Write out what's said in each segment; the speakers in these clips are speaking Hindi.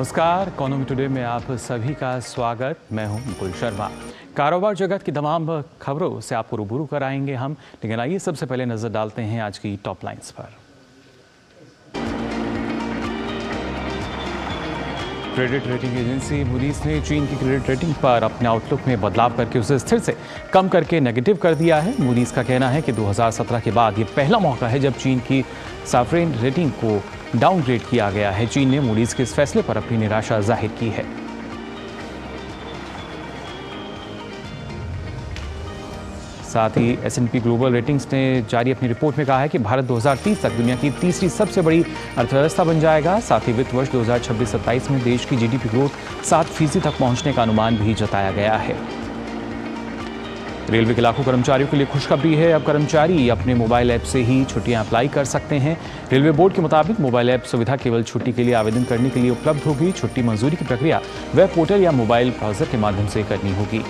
नमस्कार, इकोनॉमी टुडे में आप सभी का स्वागत। मैं हूं मुकुल शर्मा। कारोबार जगत की तमाम खबरों से आपको रूबरू कराएंगे हम, लेकिन आइए सबसे पहले नजर डालते हैं आज की टॉप लाइंस पर। क्रेडिट रेटिंग एजेंसी मूडीज ने चीन की क्रेडिट रेटिंग पर अपने आउटलुक में बदलाव करके उसे स्थिर से कम करके नेगेटिव कर दिया है। मूडीज का कहना है कि 2017 के बाद ये पहला मौका है जब चीन की सॉवरेन रेटिंग को डाउनग्रेड किया गया है। चीन ने मूडीज के इस फैसले पर अपनी निराशा जाहिर की है। साथ ही S&P ग्लोबल रेटिंग्स ने जारी अपनी रिपोर्ट में कहा है कि भारत 2030 तक दुनिया की तीसरी सबसे बड़ी अर्थव्यवस्था बन जाएगा। साथ ही वित्त वर्ष 2026-27 में देश की GDP ग्रोथ 7% तक पहुंचने का अनुमान भी जताया गया है। रेलवे के लाखों कर्मचारियों के लिए खुशखबरी है। अब कर्मचारी अपने मोबाइल ऐप से ही छुट्टियां अप्लाई कर सकते हैं। रेलवे बोर्ड के मुताबिक मोबाइल ऐप सुविधा केवल छुट्टी के लिए आवेदन करने के लिए उपलब्ध होगी। छुट्टी मंजूरी की प्रक्रिया वेब पोर्टल या मोबाइल ब्राउजर के माध्यम से करनी होगी।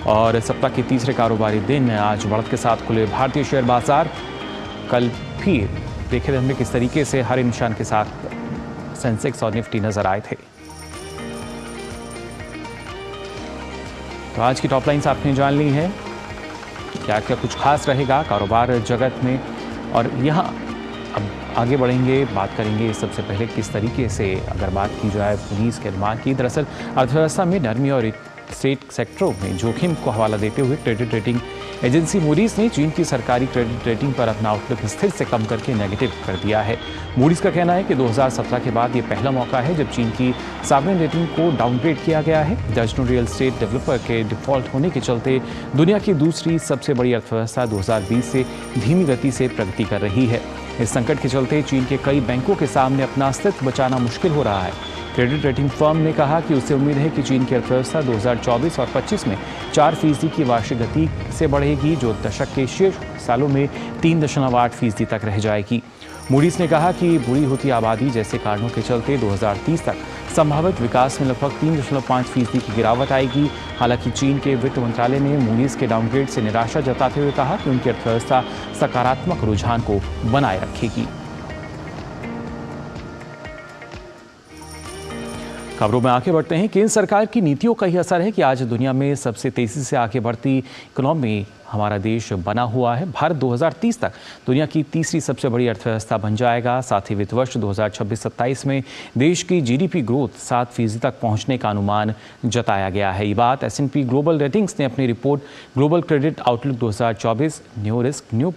और सप्ताह के तीसरे कारोबारी दिन आज बढ़त के साथ खुले भारतीय शेयर बाजार। कल फिर देखे हमने किस तरीके से हरे निशान के साथ सेंसेक्स और निफ्टी नजर आए थे। तो आज की टॉप लाइन्स आपने जान ली है। क्या क्या कुछ खास रहेगा कारोबार जगत में, और यहाँ अब आगे बढ़ेंगे, बात करेंगे सबसे पहले किस तरीके से अगर बात की जाए पुलिस के अनुमान की। दरअसल अर्थव्यवस्था में नरमी और स्टेट सेक्टरों में जोखिम को हवाला देते हुए क्रेडिट रेटिंग एजेंसी मूडीज ने चीन की सरकारी क्रेडिट रेटिंग पर अपना आउटलुक स्थिर से कम करके नेगेटिव कर दिया है। मूडीज का कहना है कि 2017 के बाद ये पहला मौका है जब चीन की सॉवरेन रेटिंग को डाउनग्रेड किया गया है। दर्जनों रियल एस्टेट डेवलपर के डिफॉल्ट होने के चलते दुनिया की दूसरी सबसे बड़ी अर्थव्यवस्था 2020 से धीमी गति से प्रगति कर रही है। इस संकट के चलते चीन के कई बैंकों के सामने अपना अस्तित्व बचाना मुश्किल हो रहा है। क्रेडिट रेटिंग फर्म ने कहा कि उसे उम्मीद है कि चीन की अर्थव्यवस्था 2024 और 25 में 4% की वार्षिक गति से बढ़ेगी, जो दशक के शेष सालों में 3.8% तक रह जाएगी। मूडीज ने कहा कि बुरी होती आबादी जैसे कारणों के चलते 2030 तक संभावित विकास में लगभग 3.5% की गिरावट आएगी। हालांकि चीन के वित्त मंत्रालय ने मूडीज के डाउनग्रेड से निराशा जताते हुए कहा कि उनकी अर्थव्यवस्था सकारात्मक रुझान को बनाए रखेगी। खबरों में आगे बढ़ते हैं। केंद्र सरकार की नीतियों का ही असर है कि आज दुनिया में सबसे तेजी से आगे बढ़ती इकोनॉमी हमारा देश बना हुआ है। भारत 2030 तक दुनिया की तीसरी सबसे बड़ी अर्थव्यवस्था बन जाएगा। साथ ही वित्त वर्ष 2026-27 में देश की GDP ग्रोथ 7% तक पहुंचने का अनुमान जताया गया है। ये बात S&P ग्लोबल रेटिंग्स ने अपनी report global credit outlook 2024 new risk new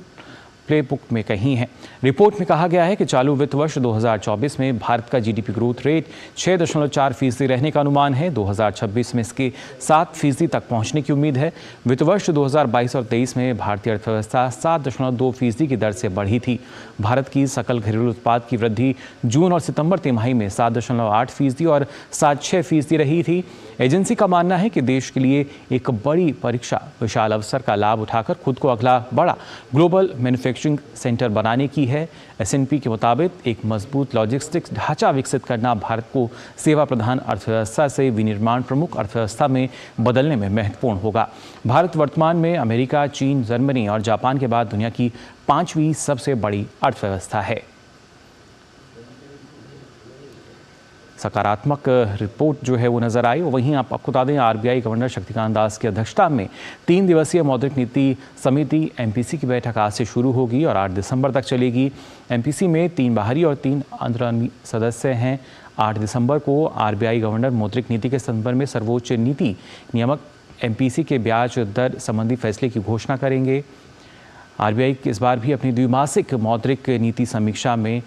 playbook में कही है। रिपोर्ट में कहा गया है कि चालू वित्त वर्ष 2024 में भारत का GDP ग्रोथ रेट 6.4% रहने का अनुमान है। 2026 में इसके 7% तक पहुंचने की उम्मीद है। वित्त वर्ष 2022 और 23 में भारतीय अर्थव्यवस्था 7.2% की दर से बढ़ी थी। भारत की सकल घरेलू उत्पाद की वृद्धि जून और सितंबर तिमाही में 7.8% और 7.6% रही थी। एजेंसी का मानना है कि देश के लिए एक बड़ी परीक्षा विशाल अवसर का लाभ उठाकर खुद को अगला बड़ा ग्लोबल मैन्युफैक्चरिंग सेंटर बनाने की है। S&P के मुताबिक एक मजबूत लॉजिस्टिक्स ढांचा विकसित करना भारत को सेवा प्रधान अर्थव्यवस्था से विनिर्माण प्रमुख अर्थव्यवस्था में बदलने में महत्वपूर्ण होगा। भारत वर्तमान में अमेरिका, चीन, जर्मनी और जापान के बाद दुनिया की 5वीं सबसे बड़ी अर्थव्यवस्था है। सकारात्मक रिपोर्ट जो है वो नजर आई। वहीं आपको बता दें, RBI गवर्नर शक्तिकांत दास की अध्यक्षता में 3 दिवसीय मौद्रिक नीति समिति MPC की बैठक आज से शुरू होगी और 8 दिसंबर तक चलेगी। MPC में 3 बाहरी और 3 अंतर्राष्ट्रीय सदस्य हैं। 8 दिसंबर को RBI गवर्नर मौद्रिक नीति के संदर्भ में सर्वोच्च नीति नियामक MPC के ब्याज दर संबंधी फैसले की घोषणा करेंगे। RBI इस बार भी अपनी द्विमासिक मौद्रिक नीति समीक्षा में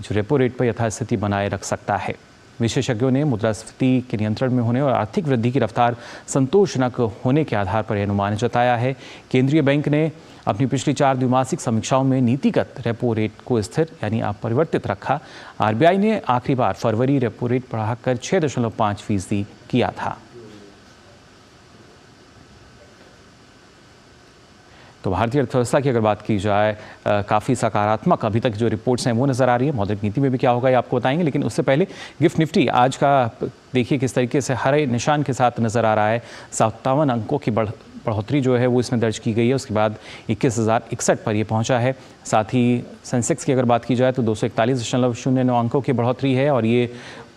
जो रेपो रेट पर यथास्थिति बनाए रख सकता है। विशेषज्ञों ने मुद्रास्फीति के नियंत्रण में होने और आर्थिक वृद्धि की रफ्तार संतोषजनक होने के आधार पर यह अनुमान जताया है। केंद्रीय बैंक ने अपनी पिछली 4 द्विमासिक समीक्षाओं में नीतिगत रेपो रेट को स्थिर यानी अपरिवर्तित रखा। RBI ने आखिरी बार फरवरी रेपो रेट बढ़ाकर 6.5% किया था। तो भारतीय अर्थव्यवस्था की अगर बात की जाए काफ़ी सकारात्मक अभी तक जो रिपोर्ट्स हैं वो नज़र आ रही है। मौद्रिक नीति में भी क्या होगा ये आपको बताएंगे, लेकिन उससे पहले गिफ्ट निफ्टी आज का देखिए किस तरीके से हरे निशान के साथ नज़र आ रहा है। 57 अंकों की बढ़ोतरी जो है वो इसमें दर्ज की गई है। उसके बाद 21,061 पर ये पहुंचा है। साथ ही सेंसेक्स की अगर बात की जाए तो 241.09 अंकों की बढ़ोतरी है और ये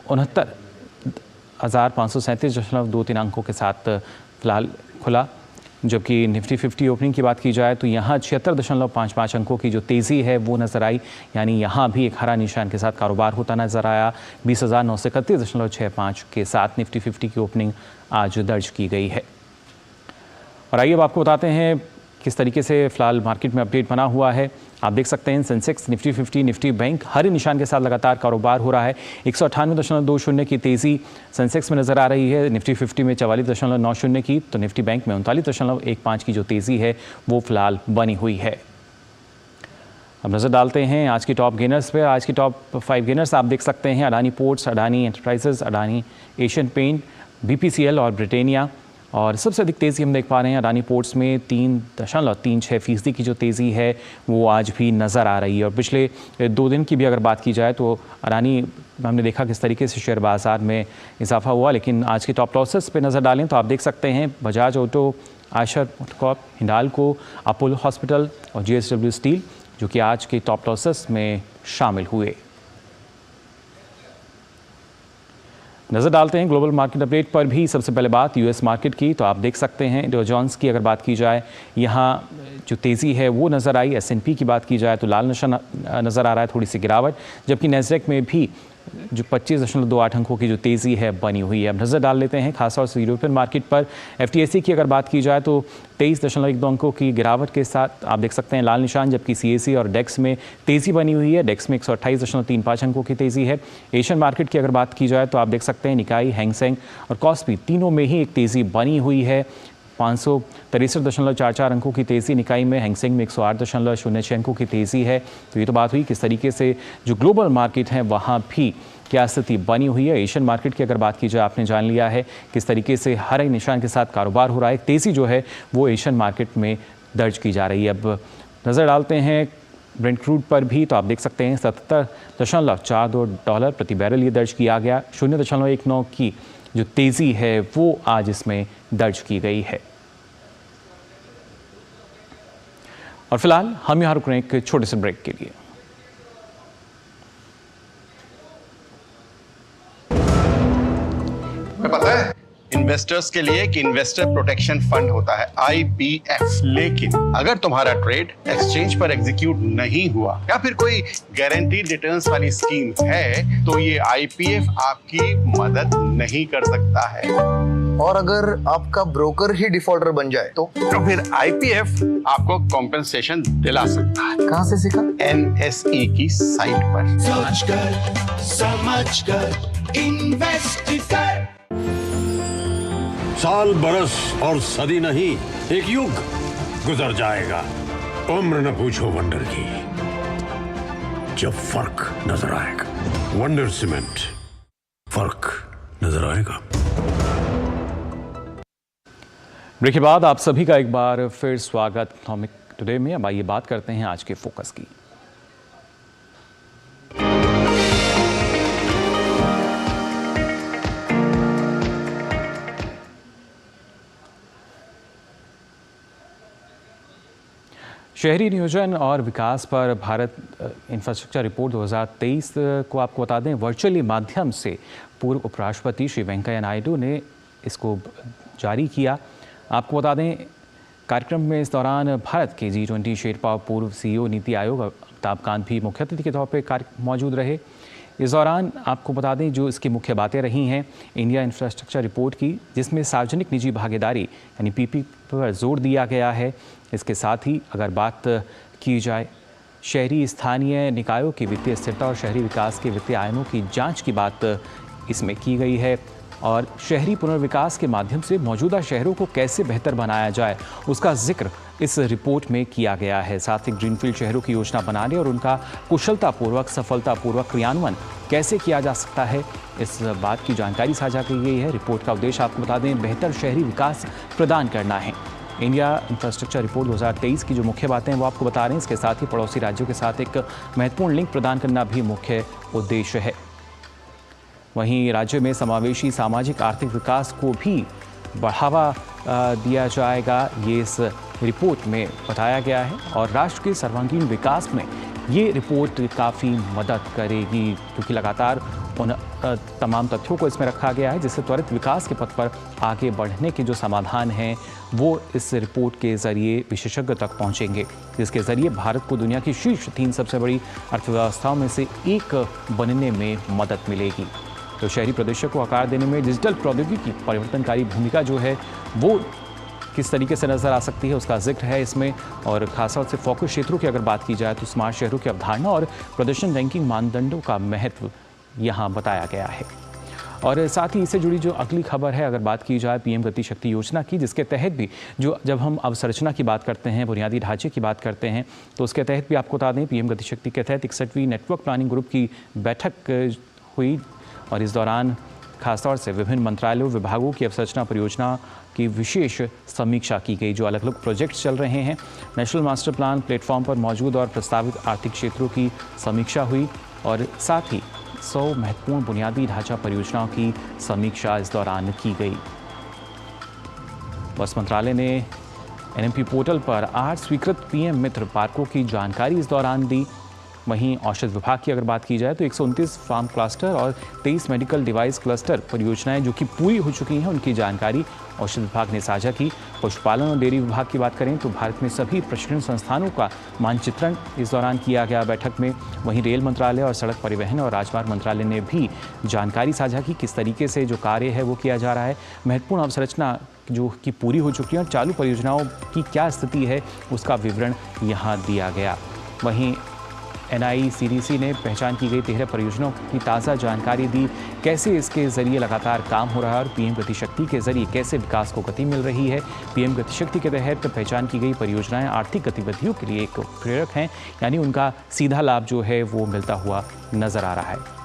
69,537.23 अंकों के साथ फिलहाल खुला। जबकि निफ्टी 50 ओपनिंग की बात की जाए तो यहाँ 76.55 अंकों की जो तेज़ी है वो नज़र आई, यानी यहाँ भी एक हरा निशान के साथ कारोबार होता नज़र आया। 20,931.65 के साथ निफ्टी 50 की ओपनिंग आज दर्ज की गई है। और आइए अब आपको बताते हैं किस तरीके से फिलहाल मार्केट में अपडेट बना हुआ है। आप देख सकते हैं सेंसेक्स, निफ्टी 50, निफ्टी बैंक हरे निशान के साथ लगातार कारोबार हो रहा है। 198.20 की तेज़ी सेंसेक्स में नज़र आ रही है। निफ्टी 50 में 44.90 की, तो निफ्टी बैंक में 39.15 की जो तेज़ी है वो फिलहाल बनी हुई है। अब नज़र डालते हैं आज की टॉप गेनर्स पे। आज की टॉप 5 गेनर्स आप देख सकते हैं Adani Ports, Adani Enterprises, Adani Asian Paint, BPCL और ब्रिटेनिया। और सबसे अधिक तेज़ी हम देख पा रहे हैं अडानी पोर्ट्स में 3.36% की जो तेज़ी है वो आज भी नज़र आ रही है। और पिछले 2 दिन की भी अगर बात की जाए तो अडानी हमने देखा किस तरीके से शेयर बाज़ार में इजाफा हुआ। लेकिन आज के टॉप लॉसेस पे नज़र डालें तो आप देख सकते हैं Bajaj Auto, Eicher MotoCorp, Hindalco, Apollo Hospital और JSW स्टील जो कि आज के टॉप लॉसेस में शामिल हुए। नज़र डालते हैं ग्लोबल मार्केट अपडेट पर भी। सबसे पहले बात US मार्केट की, तो आप देख सकते हैं डॉ जोन्स की अगर बात की जाए यहाँ जो तेज़ी है वो नज़र आई। S&P की बात की जाए तो लाल निशान नज़र आ रहा है, थोड़ी सी गिरावट। जबकि नैस्डैक में भी जो 25.28 अंकों की जो तेज़ी है बनी हुई है। अब नज़र डाल लेते हैं खासतौर से यूरोपियन मार्केट पर। FTSE की अगर बात की जाए तो 23.12 अंकों की गिरावट के साथ आप देख सकते हैं लाल निशान। जबकि CAC और डेक्स में तेज़ी बनी हुई है। डेक्स में 128.35 अंकों की तेज़ी है। एशियन मार्केट की अगर बात की जाए तो आप देख सकते हैं निकाई, हैंगसेंग और कॉस्पी तीनों में ही एक तेज़ी बनी हुई है। 563.44 अंकों की तेज़ी निकाई में, हैंगसेंग में 108.06 अंकों की तेज़ी है। तो ये तो बात हुई किस तरीके से जो ग्लोबल मार्केट है वहाँ भी क्या स्थिति बनी हुई है। एशियन मार्केट की अगर बात की जाए आपने जान लिया है किस तरीके से हरे निशान के साथ कारोबार हो रहा है। तेज़ी जो है वो एशियन मार्केट में दर्ज की जा रही है। अब नज़र डालते हैं ब्रेंट क्रूड पर भी, तो आप देख सकते हैं $77.42 प्रति बैरल ये दर्ज किया गया। 0.19 की जो तेज़ी है वो आज इसमें दर्ज की गई है। और फिलहाल हम यहाँ रुक रहे हैं एक छोटे से ब्रेक के लिए। पता है इन्वेस्टर्स के लिए एक इन्वेस्टर प्रोटेक्शन फंड होता है IPF। लेकिन अगर तुम्हारा ट्रेड एक्सचेंज पर एग्जीक्यूट नहीं हुआ या फिर कोई गारंटीड रिटर्न्स वाली स्कीम है तो ये IPF आपकी मदद नहीं कर सकता है। और अगर आपका ब्रोकर ही डिफॉल्टर बन जाए तो फिर IPF आपको कॉम्पेंसेशन दिला सकता है। कहाँ से सीखा? NSE की साइट पर। समझकर इन्वेस्ट कर। साल, बरस और सदी नहीं, एक युग गुजर जाएगा। उम्र न पूछो वंडर की, जब फर्क नजर आएगा। वंडर सीमेंट, फर्क नजर आएगा। ब्रेक के बाद आप सभी का एक बार फिर स्वागत इकोनॉमिक टुडे में। अब आइए बात करते हैं आज के फोकस की। शहरी नियोजन और विकास पर भारत इंफ्रास्ट्रक्चर रिपोर्ट 2023 को आपको बता दें वर्चुअली माध्यम से पूर्व उपराष्ट्रपति श्री वेंकैया नायडू ने इसको जारी किया। आपको बता दें कार्यक्रम में इस दौरान भारत के G20 शेरपा पूर्व CEO नीति आयोग अमिताभ कांत भी मुख्य अतिथि के तौर पर मौजूद रहे। इस दौरान आपको बता दें जो इसकी मुख्य बातें रही हैं इंडिया इंफ्रास्ट्रक्चर रिपोर्ट की, जिसमें सार्वजनिक निजी भागीदारी यानी PP पर जोर दिया गया है। इसके साथ ही अगर बात की जाए शहरी स्थानीय निकायों की वित्तीय स्थिरता और शहरी विकास के वित्तीय आयामों की जांच की बात इसमें की गई है और शहरी पुनर्विकास के माध्यम से मौजूदा शहरों को कैसे बेहतर बनाया जाए उसका जिक्र इस रिपोर्ट में किया गया है। साथ ही ग्रीनफील्ड शहरों की योजना बनाने और उनका कुशलतापूर्वक सफलतापूर्वक क्रियान्वयन कैसे किया जा सकता है, इस बात की जानकारी साझा की गई है। रिपोर्ट का उद्देश्य आपको बता दें बेहतर शहरी विकास प्रदान करना है। इंडिया इंफ्रास्ट्रक्चर रिपोर्ट 2023 की जो मुख्य बातें हैं वो आपको बता रहे हैं। इसके साथ ही पड़ोसी राज्यों के साथ एक महत्वपूर्ण लिंक प्रदान करना भी मुख्य उद्देश्य है। वहीं राज्य में समावेशी सामाजिक आर्थिक विकास को भी बढ़ावा दिया जाएगा, ये इस रिपोर्ट में बताया गया है। और राष्ट्र के सर्वांगीण विकास में ये रिपोर्ट काफ़ी मदद करेगी, क्योंकि लगातार उन तमाम तथ्यों को इसमें रखा गया है जिससे त्वरित विकास के पथ पर आगे बढ़ने के जो समाधान हैं वो इस रिपोर्ट के ज़रिए विशेषज्ञ तक पहुंचेंगे, जिसके ज़रिए भारत को दुनिया की शीर्ष 3 सबसे बड़ी अर्थव्यवस्थाओं में से एक बनने में मदद मिलेगी। तो शहरी प्रदेशों को आकार देने में डिजिटल प्रौद्योगिकी की परिवर्तनकारी भूमिका जो है वो किस तरीके से नज़र आ सकती है उसका जिक्र है इसमें। और खासतौर से फोकस क्षेत्रों की अगर बात की जाए तो स्मार्ट शहरों की अवधारणा और प्रदर्शन रैंकिंग मानदंडों का महत्व यहाँ बताया गया है। और साथ ही इससे जुड़ी जो अगली खबर है, अगर बात की जाए पीएम गति शक्ति योजना की, जिसके तहत भी जब हम अवसंरचना की बात करते हैं, बुनियादी ढांचे की बात करते हैं, तो उसके तहत भी आपको बता दें पीएम गति शक्ति के तहत 61वीं नेटवर्क प्लानिंग ग्रुप की बैठक हुई और इस दौरान खासतौर से विभिन्न मंत्रालयों विभागों की अवसंरचना परियोजना की विशेष समीक्षा की गई। जो अलग अलग प्रोजेक्ट्स चल रहे हैं, नेशनल मास्टर प्लान प्लेटफॉर्म पर मौजूद और प्रस्तावित आर्थिक क्षेत्रों की समीक्षा हुई और साथ ही 100 महत्वपूर्ण बुनियादी ढांचा परियोजनाओं की समीक्षा इस दौरान की गई। बस मंत्रालय ने एनएमपी पोर्टल पर 8 स्वीकृत पीएम मित्र पार्कों की जानकारी इस दौरान दी। वहीं औषध विभाग की अगर बात की जाए तो 129 फार्म क्लस्टर और 23 मेडिकल डिवाइस क्लस्टर परियोजनाएं जो कि पूरी हो चुकी हैं उनकी जानकारी औषध विभाग ने साझा की। पशुपालन और डेयरी विभाग की बात करें तो भारत में सभी प्रशिक्षण संस्थानों का मानचित्रण इस दौरान किया गया बैठक में। वहीं रेल मंत्रालय और सड़क परिवहन और राजमार्ग मंत्रालय ने भी जानकारी साझा की, किस तरीके से जो कार्य है वो किया जा रहा है, महत्वपूर्ण अवसंरचना जो कि पूरी हो चुकी है और चालू परियोजनाओं की क्या स्थिति है उसका विवरण यहाँ दिया गया। वहीं NICDC ने पहचान की गई 13 परियोजनाओं की ताज़ा जानकारी दी, कैसे इसके ज़रिए लगातार काम हो रहा है और पीएम गति शक्ति के ज़रिए कैसे विकास को गति मिल रही है। पीएम गति शक्ति के तहत पहचान की गई परियोजनाएं आर्थिक गतिविधियों के लिए एक प्रेरक हैं, यानी उनका सीधा लाभ जो है वो मिलता हुआ नज़र आ रहा है।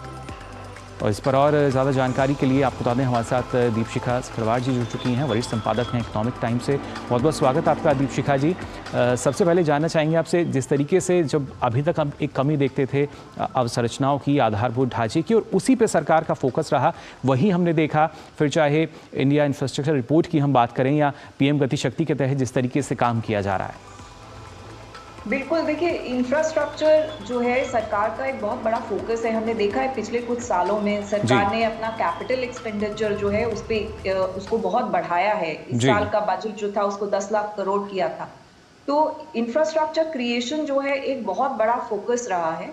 और इस पर और ज़्यादा जानकारी के लिए आपको बता दें हमारे साथ दीपशिखा सिकरवार जी जुड़ चुकी हैं, वरिष्ठ संपादक हैं इकोनॉमिक टाइम से। बहुत बहुत स्वागत आपका दीपशिखा जी। सबसे पहले जानना चाहेंगे आपसे, जिस तरीके से जब अभी तक हम एक कमी देखते थे अवसंरचनाओं की, आधारभूत ढांचे की, और उसी पे सरकार का फोकस रहा, वही हमने देखा फिर चाहे इंडिया इंफ्रास्ट्रक्चर रिपोर्ट की हम बात करें या पीएम गति शक्ति के तहत जिस तरीके से काम किया जा रहा है। बिल्कुल, देखिए इंफ्रास्ट्रक्चर जो है सरकार का एक बहुत बड़ा फोकस है। हमने देखा है पिछले कुछ सालों में सरकार ने अपना कैपिटल एक्सपेंडिचर जो है उसको बहुत बढ़ाया है। इस साल का बजट जो था उसको 10 लाख करोड़ किया था। तो इंफ्रास्ट्रक्चर क्रिएशन जो है एक बहुत बड़ा फोकस रहा है।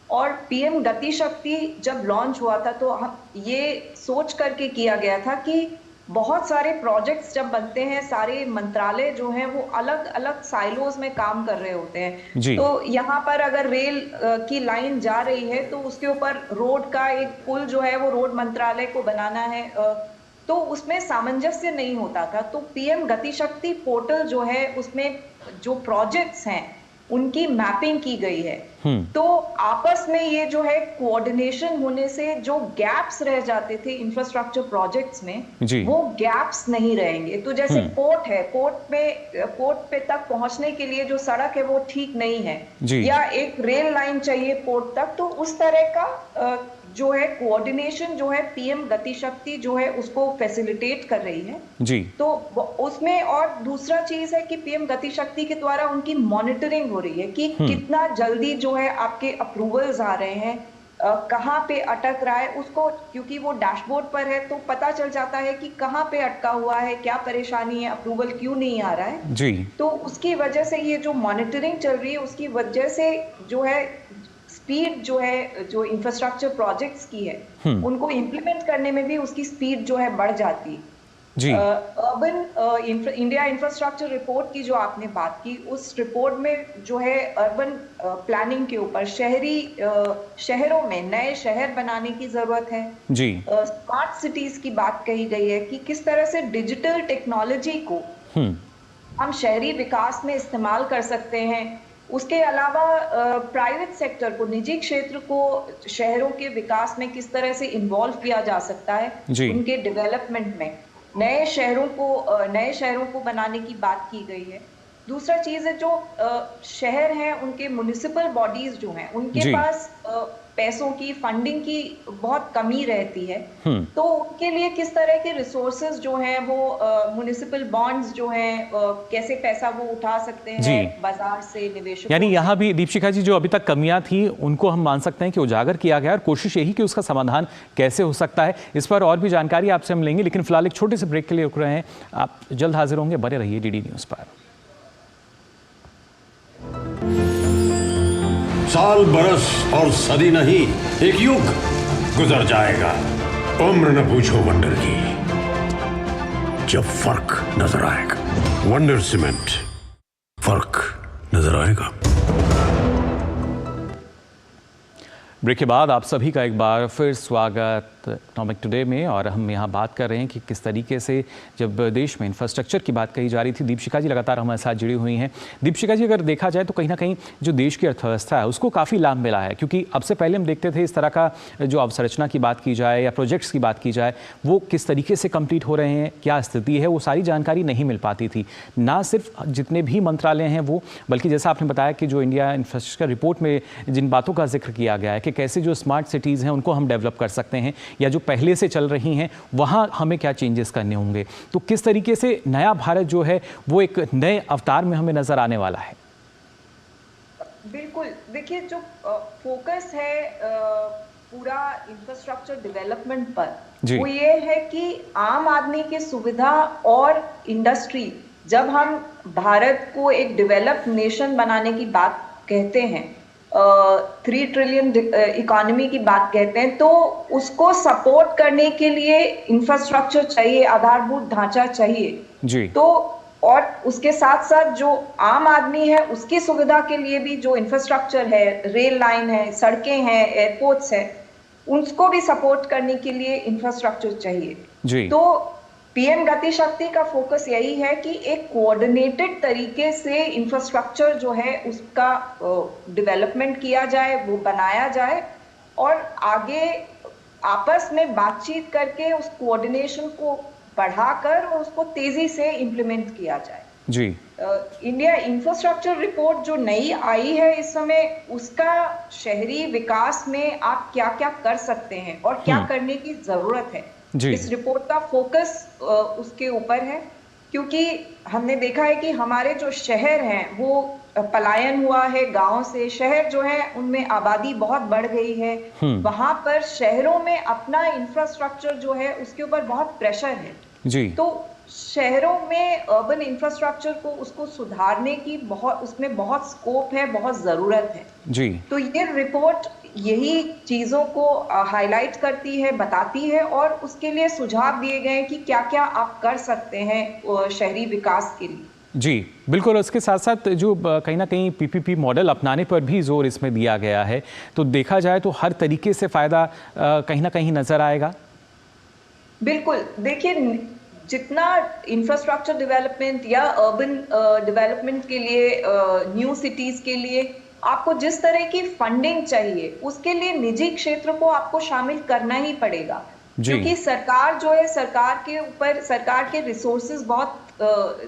और पीएम गति शक्ति जब लॉन्च हुआ था तो ये सोच करके किया गया था कि बहुत सारे प्रोजेक्ट्स जब बनते हैं, सारे मंत्रालय जो हैं वो अलग अलग साइलोज में काम कर रहे होते हैं। तो यहाँ पर अगर रेल की लाइन जा रही है तो उसके ऊपर रोड का एक पुल जो है वो रोड मंत्रालय को बनाना है, तो उसमें सामंजस्य नहीं होता था। तो पीएम गति शक्ति पोर्टल जो है उसमें जो प्रोजेक्ट्स हैं उनकी मैपिंग की गई है। तो आपस में ये जो है कोऑर्डिनेशन होने से जो गैप्स रह जाते थे इंफ्रास्ट्रक्चर प्रोजेक्ट्स में, वो गैप्स नहीं रहेंगे। तो जैसे पोर्ट है, पोर्ट पे तक पहुंचने के लिए जो सड़क है वो ठीक नहीं है, या एक रेल लाइन चाहिए पोर्ट तक, तो उस तरह का जो है कोऑर्डिनेशन जो है पीएम गति शक्ति जो है उसको फैसिलिटेट कर रही है जी। तो उसमें और दूसरा चीज है कि पीएम गति शक्ति के द्वारा उनकी मॉनिटरिंग हो रही है कि कितना जल्दी जो है आपके अप्रूवल्स आ रहे हैं, कहाँ पे अटक रहा है उसको, क्योंकि वो डैशबोर्ड पर है तो पता चल जाता है कि कहाँ पे अटका हुआ है, क्या परेशानी है, अप्रूवल क्यों नहीं आ रहा है जी। तो उसकी वजह से ये जो मॉनिटरिंग चल रही है उसकी वजह से जो है स्पीड जो है जो इंफ्रास्ट्रक्चर प्रोजेक्ट्स की है उनको इम्प्लीमेंट करने में भी उसकी स्पीड जो है बढ़ जाती जी। अर्बन इंडिया इंफ्रास्ट्रक्चर रिपोर्ट की जो आपने बात की, उस रिपोर्ट में जो है अर्बन प्लानिंग के ऊपर शहरों में नए शहर बनाने की जरूरत है जी। स्मार्ट सिटीज की बात कही गई है कि किस तरह से डिजिटल टेक्नोलॉजी को हम शहरी विकास में इस्तेमाल कर सकते हैं। उसके अलावा प्राइवेट सेक्टर को, निजी क्षेत्र को शहरों के विकास में किस तरह से इन्वॉल्व किया जा सकता है उनके डेवलपमेंट में, नए शहरों को बनाने की बात की गई है। दूसरा चीज है जो शहर हैं उनके म्युनिसिपल बॉडीज जो हैं उनके पास पैसों की फंडिंग की बहुत कमी रहती है, तो उनके लिए किस तरह के रिसोर्सेज जो हैं वो म्युनिसिपल बॉन्ड्स जो हैं कैसे पैसा वो उठा सकते हैं बाजार से, निवेशकों यानी यहाँ भी दीपशिखा जी जो अभी तक कमियां थी उनको हम मान सकते हैं कि उजागर किया गया और कोशिश यही कि उसका समाधान कैसे हो सकता है। इस पर और भी जानकारी आपसे हम लेंगे, लेकिन फिलहाल एक छोटे से ब्रेक के लिए रुक रहे हैं। आप जल्द हाजिर होंगे, बने रहिए डीडी न्यूज़ पर। साल बरस और सदी नहीं, एक युग गुजर जाएगा। उम्र न पूछो वंडर की, जब फर्क नजर आएगा। वंडर सीमेंट, फर्क नजर आएगा। ब्रेक के बाद आप सभी का एक बार फिर स्वागत इकोनॉमिक टुडे में। और हम यहाँ बात कर रहे हैं कि किस तरीके से जब देश में इंफ्रास्ट्रक्चर की बात कही जा रही थी, दीपशिखा जी लगातार हमारे साथ जुड़ी हुई हैं। दीपशिखा जी, अगर देखा जाए तो कहीं ना कहीं जो देश की अर्थव्यवस्था है उसको काफ़ी लाभ मिला है, क्योंकि अब से पहले हम देखते थे इस तरह का जो अवसंरचना की बात की जाए या प्रोजेक्ट्स की बात की जाए वो किस तरीके से कंप्लीट हो रहे हैं, क्या स्थिति है, वो सारी जानकारी नहीं मिल पाती थी। ना सिर्फ जितने भी मंत्रालय हैं वो, बल्कि जैसा आपने बताया कि जो इंडिया इंफ्रास्ट्रक्चर रिपोर्ट में जिन बातों का जिक्र किया गया है कि कैसे जो स्मार्ट सिटीज़ हैं उनको हम डेवलप कर सकते हैं, या जो पहले से चल रही हैं वहाँ हमें क्या चेंजेस करने होंगे, तो किस तरीके से नया भारत जो है वो एक नए अवतार में हमें नज़र आने वाला है। बिल्कुल, देखिए जो फोकस है पूरा इंफ्रास्ट्रक्चर डेवलपमेंट पर, वो ये है कि आम आदमी की सुविधा और इंडस्ट्री, जब हम भारत को एक डेवलप्ड नेशन बनाने की बात कहते हैं, 3 ट्रिलियन इकोनॉमी की बात कहते हैं, तो उसको सपोर्ट करने के लिए इंफ्रास्ट्रक्चर चाहिए, आधारभूत ढांचा चाहिए जी। तो और उसके साथ साथ जो आम आदमी है उसकी सुविधा के लिए भी जो इंफ्रास्ट्रक्चर है, रेल लाइन है, सड़कें हैं, एयरपोर्ट्स है, उनको भी सपोर्ट करने के लिए इंफ्रास्ट्रक्चर चाहिए जी। तो पीएम गति शक्ति का फोकस यही है कि एक कोऑर्डिनेटेड तरीके से इंफ्रास्ट्रक्चर जो है उसका डेवलपमेंट किया जाए, वो बनाया जाए और आगे आपस में बातचीत करके उस कोऑर्डिनेशन को बढ़ाकर और उसको तेजी से इम्प्लीमेंट किया जाए जी। इंडिया इंफ्रास्ट्रक्चर रिपोर्ट जो नई आई है इस समय, उसका शहरी विकास में आप क्या क्या कर सकते हैं और क्या करने की जरूरत है, इस रिपोर्ट का फोकस उसके ऊपर है। क्योंकि हमने देखा है कि हमारे जो शहर हैं वो पलायन हुआ है गांव से, शहर जो है उनमें आबादी बहुत बढ़ गई है, वहां पर शहरों में अपना इंफ्रास्ट्रक्चर जो है उसके ऊपर बहुत प्रेशर है जी। तो शहरों में अर्बन इंफ्रास्ट्रक्चर को उसको सुधारने की उसमें बहुत स्कोप है, बहुत जरूरत है जी। तो ये रिपोर्ट यही चीजों को हाईलाइट करती है, बताती है और उसके लिए सुझाव दिए गए हैं कि क्या क्या आप कर सकते हैं शहरी विकास के लिए जी। बिल्कुल, उसके साथ साथ जो कहीं ना कहीं पीपीपी मॉडल अपनाने पर भी जोर इसमें दिया गया है, तो देखा जाए तो हर तरीके से फायदा कहीं ना कहीं नजर आएगा। बिल्कुल, देखिए जितना इंफ्रास्ट्रक्चर डेवलपमेंट या अर्बन डेवलपमेंट के लिए, न्यू सिटीज के लिए आपको जिस तरह की फंडिंग चाहिए, उसके लिए निजी क्षेत्र को आपको शामिल करना ही पड़ेगा, क्योंकि सरकार जो है, सरकार के ऊपर सरकार के रिसोर्सेज बहुत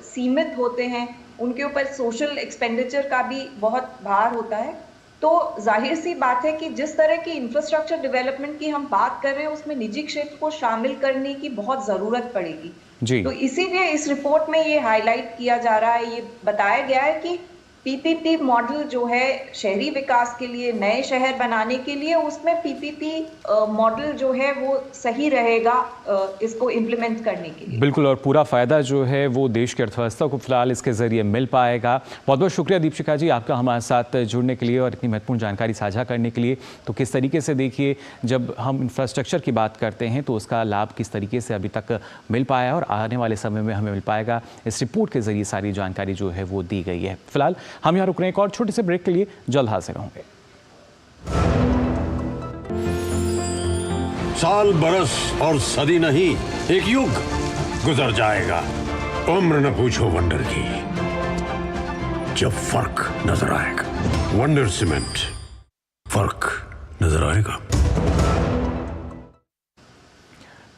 सीमित होते हैं, उनके ऊपर सोशल एक्सपेंडिचर का भी बहुत भार होता है। तो जाहिर सी बात है कि जिस तरह की इंफ्रास्ट्रक्चर डेवलपमेंट की हम बात कर रहे हैं उसमें निजी क्षेत्र को शामिल करने की बहुत जरूरत पड़ेगी जी। तो इसीलिए इस रिपोर्ट में ये हाईलाइट किया जा रहा है, ये बताया गया है कि पीपीपी मॉडल जो है शहरी विकास के लिए, नए शहर बनाने के लिए, उसमें पीपीपी मॉडल जो है वो सही रहेगा इसको इम्प्लीमेंट करने के लिए। बिल्कुल, और पूरा फायदा जो है वो देश की अर्थव्यवस्था को फिलहाल इसके जरिए मिल पाएगा। बहुत बहुत शुक्रिया दीपशिखा जी आपका हमारे साथ जुड़ने के लिए और इतनी महत्वपूर्ण जानकारी साझा करने के लिए। तो किस तरीके से देखिए, जब हम इंफ्रास्ट्रक्चर की बात करते हैं तो उसका लाभ किस तरीके से अभी तक मिल पाया और आने वाले समय में हमें मिल पाएगा, इस रिपोर्ट के जरिए सारी जानकारी जो है वो दी गई है। फिलहाल हम यहाँ रुक रहे हैं, एक और छोटे से ब्रेक के लिए, जल्द हाजिर होंगे। साल बरस और सदी नहीं, एक युग गुजर जाएगा। उम्र न पूछो वंडर की, जब फर्क नजर आएगा। वंडर सीमेंट, फर्क नजर आएगा।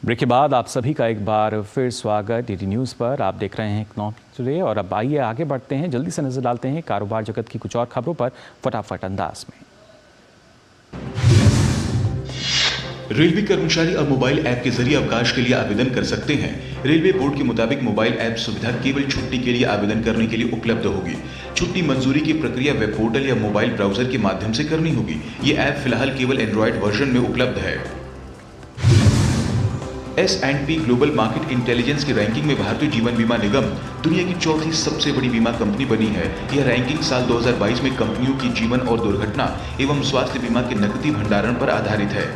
ब्रेक के बाद आप सभी का एक बार फिर स्वागत डीडी न्यूज़ पर। आप देख रहे हैं इकोनॉमिक टुडे और अब आइए आगे बढ़ते हैं, जल्दी से नजर डालते हैं कारोबार जगत की कुछ और खबरों पर फटाफट अंदाज में। रेलवे कर्मचारी अब मोबाइल ऐप के जरिए अवकाश के लिए आवेदन कर सकते हैं। रेलवे बोर्ड के मुताबिक मोबाइल ऐप सुविधा केवल छुट्टी के लिए आवेदन करने के लिए उपलब्ध होगी। छुट्टी मंजूरी की प्रक्रिया वेब पोर्टल या मोबाइल ब्राउजर के माध्यम से करनी होगी। ये ऐप फिलहाल केवल एंड्रॉइड वर्जन में उपलब्ध है। S&P ग्लोबल मार्केट इंटेलिजेंस की रैंकिंग में भारतीय जीवन बीमा निगम दुनिया की चौथी सबसे बड़ी बीमा कंपनी बनी है। यह रैंकिंग साल 2022 में कंपनियों की जीवन और दुर्घटना एवं स्वास्थ्य बीमा के नकदी भंडारण पर आधारित है।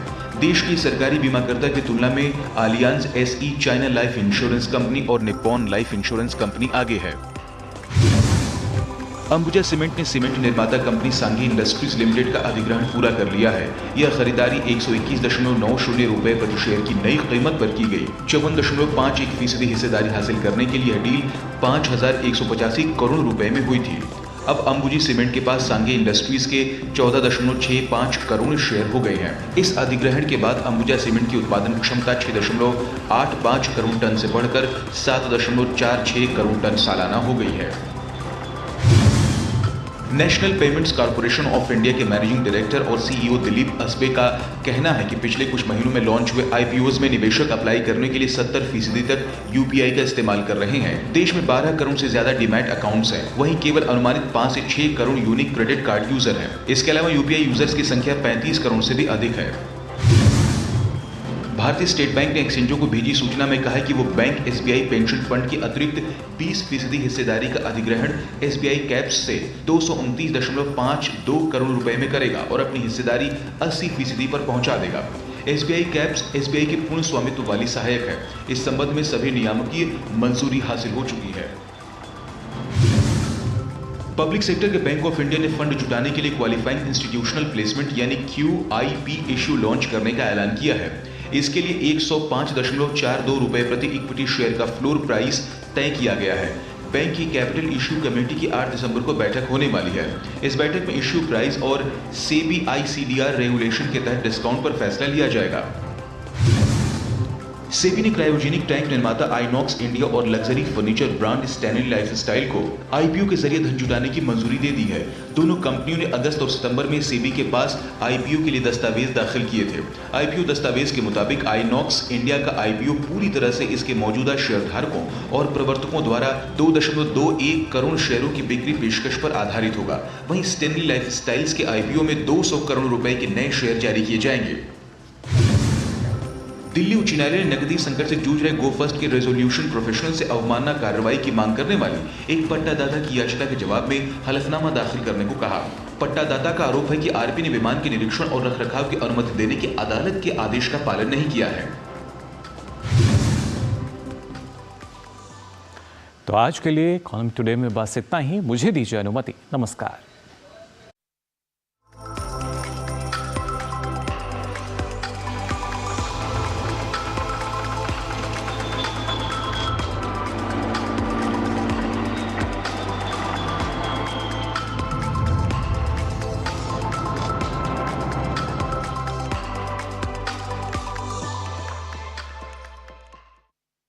देश की सरकारी बीमाकर्ता की तुलना में Allianz SE, China life insurance company और निप्पॉन लाइफ इंश्योरेंस कंपनी आगे है। अंबुजा सीमेंट ने सीमेंट निर्माता कंपनी सांघी इंडस्ट्रीज लिमिटेड का अधिग्रहण पूरा कर लिया है। यह खरीदारी 121.90 रुपए प्रति शेयर की नई कीमत पर की गई। 54.51% हिस्सेदारी हासिल करने के लिए डील 5,185 करोड़ रुपए में हुई थी। अब अंबुजी सीमेंट के पास सांघी इंडस्ट्रीज के 14.65 करोड़ शेयर हो गए हैं। इस अधिग्रहण के बाद अंबुजा सीमेंट की उत्पादन क्षमता 6.85 करोड़ टन से बढ़कर 7.46 करोड़ टन सालाना हो गई है। National payments corporation of India के मैनेजिंग डायरेक्टर और CEO दिलीप अस्बे का कहना है कि पिछले कुछ महीनों में लॉन्च हुए IPOs में निवेशक अप्लाई करने के लिए 70% तक UPI का इस्तेमाल कर रहे हैं। देश में 12 करोड़ से ज्यादा डीमैट अकाउंट्स हैं, वहीं केवल अनुमानित 5 से 6 crore unique credit card user हैं। इसके अलावा UPI यूजर्स की संख्या 35 करोड़ से भी अधिक है। भारतीय स्टेट बैंक ने एक्सचेंजों को भेजी सूचना में कहा है कि वो बैंक SBI पेंशन फंड की अतिरिक्त 20% हिस्सेदारी का अधिग्रहण SBI कैप्स से 229.52 करोड़ रुपए में करेगा और अपनी हिस्सेदारी 80% पर पहुंचा देगा। SBI कैप्स SBI के पूर्ण स्वामित्व वाली सहायक है। इस संबंध में सभी नियामकीय मंजूरी हासिल हो चुकी है। पब्लिक सेक्टर के बैंक ऑफ इंडिया ने फंड जुटाने के लिए क्वालिफाइंग इंस्टीट्यूशनल प्लेसमेंट यानी QIP इश्यू लॉन्च करने का ऐलान किया है। इसके लिए 105.42 रुपए प्रति इक्विटी शेयर का फ्लोर प्राइस तय किया गया है। बैंक की कैपिटल इश्यू कमेटी की 8 दिसंबर को बैठक होने वाली है। इस बैठक में इश्यू प्राइस और सेबी ICDR रेगुलेशन के तहत डिस्काउंट पर फैसला लिया जाएगा। सेबी ने क्रायोजेनिक टैंक निर्माता आइनॉक्स इंडिया और luxury furniture brand Stanley lifestyle को IPO के जरिए धन जुटाने की मंजूरी दे दी है। दोनों कंपनियों ने अगस्त और सितंबर में सेबी के पास IPO के लिए दस्तावेज दाखिल किए थे। IPO दस्तावेज के मुताबिक आइनॉक्स इंडिया का IPO पूरी तरह से इसके मौजूदा शेयरधारकों और प्रवर्तकों द्वारा 2.21 करोड़ शेयरों की बिक्री पेशकश पर आधारित होगा। वहीं स्टैनली लाइफस्टाइल्स के IPO में 200 करोड़ रुपए के नए शेयर जारी किए जाएंगे। दिल्ली उच्च न्यायालय ने नकदी संकट से जूझ रहे गो फर्स्ट के रेजोल्यूशन प्रोफेशनल से अवमानना कार्रवाई की मांग करने वाली एक पट्टादाता की याचिका के जवाब में हलफनामा दाखिल करने को कहा। पट्टादाता का आरोप है कि आरपी ने विमान के निरीक्षण और रखरखाव की अनुमति देने के अदालत के आदेश का पालन नहीं किया है। तो आज के लिए इकोनॉमिक टुडे में बस इतना ही। मुझे दीजिए अनुमति। नमस्कार।